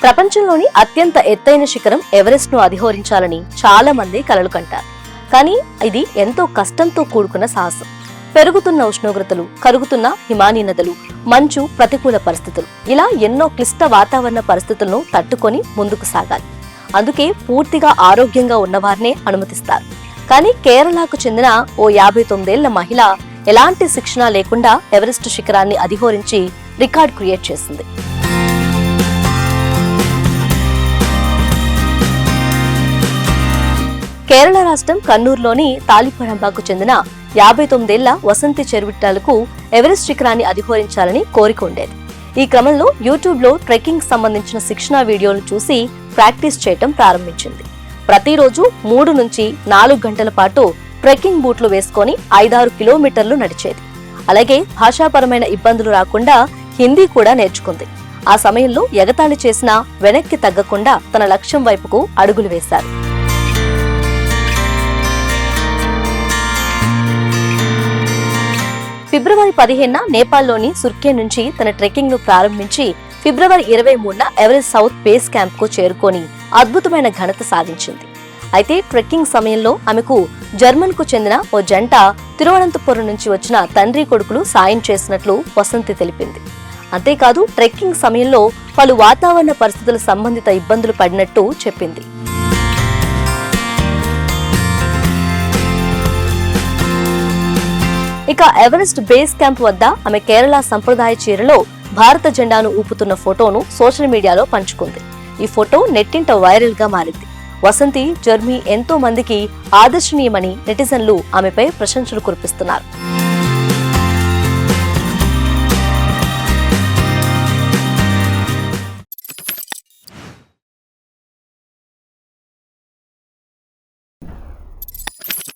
ప్రపంచంలోని అత్యంత ఎత్తైన శిఖరం ఎవరెస్ట్ ను అధిరోహించాలని చాలా మంది కలలు కంటారు. కానీ ఇది ఎంతో కష్టంతో కూడుకున్న సాహసం. పెరుగుతున్న ఉష్ణోగ్రతలు, కరుగుతున్న హిమానీ నదులు, మంచు, ప్రతికూల పరిస్థితులు, ఇలా ఎన్నో క్లిష్ట వాతావరణ పరిస్థితులను తట్టుకొని ముందుకు సాగాలి. అందుకే పూర్తిగా ఆరోగ్యంగా ఉన్నవారినే అనుమతిస్తారు. కానీ కేరళకు చెందిన ఓ 59 ఏళ్ల మహిళ ఎలాంటి శిక్షణ లేకుండా ఎవరెస్ట్ శిఖరాన్ని అధిరోహించి రికార్డ్ క్రియేట్ చేసింది. కేరళ రాష్ట్రం కన్నూరులోని తాలిపరంబాకు చెందిన 59 ఏళ్ల వసంతి చెరువిట్టాలకు ఎవరెస్ట్ శిఖరాన్ని అధిరోహించాలని కోరిక ఉండేది. ఈ క్రమంలో యూట్యూబ్ లో ట్రెక్కింగ్ సంబంధించిన శిక్షణ వీడియోలు చూసి ప్రాక్టీస్ చేయటం ప్రారంభించింది. ప్రతిరోజు 3 నుంచి 4 గంటల పాటు ట్రెక్కింగ్ బూట్లు వేసుకొని 5-6 కిలోమీటర్లు నడిచేది. అలాగే భాషాపరమైన ఇబ్బందులు రాకుండా హిందీ కూడా నేర్చుకుంది. ఆ సమయంలో ఎగతాళి చేసినా వెనక్కి తగ్గకుండా తన లక్ష్యం వైపుకు అడుగులు వేశారు. ఫిబ్రవరి 15న నేపాల్లోని సుర్కే నుంచి తన ట్రెక్కింగ్ ను ప్రారంభించి ఫిబ్రవరి 23న ఎవరెస్ట్ సౌత్ బేస్ క్యాంప్ కు చేరుకొని అద్భుతమైన ఘనత సాధించింది. అయితే ట్రెక్కింగ్ సమయంలో ఆమెకు జర్మన్ కు చెందిన ఓ జంట తిరువనంతపురం నుంచి వచ్చిన తండ్రి కొడుకులు సాయం చేసినట్లు వసంతి తెలిపింది. అంతేకాదు ట్రెక్కింగ్ సమయంలో పలు వాతావరణ పరిస్థితుల సంబంధిత ఇబ్బందులు పడినట్టు చెప్పింది. ఇక ఎవరెస్ట్ బేస్ క్యాంప్ వద్ద ఆమె కేరళ సంప్రదాయ చీరలో భారత జెండాను ఊపుతున్న ఫోటోను సోషల్ మీడియాలో పంచుకుంది. ఈ ఫోటో నెట్టింట వైరల్ గా మారింది. వసంతి జర్మీ ఎంతో మందికి ఆదర్శనీయమని నెటిజన్లు ఆమెపై ప్రశంసలు కురిపిస్తున్నారు.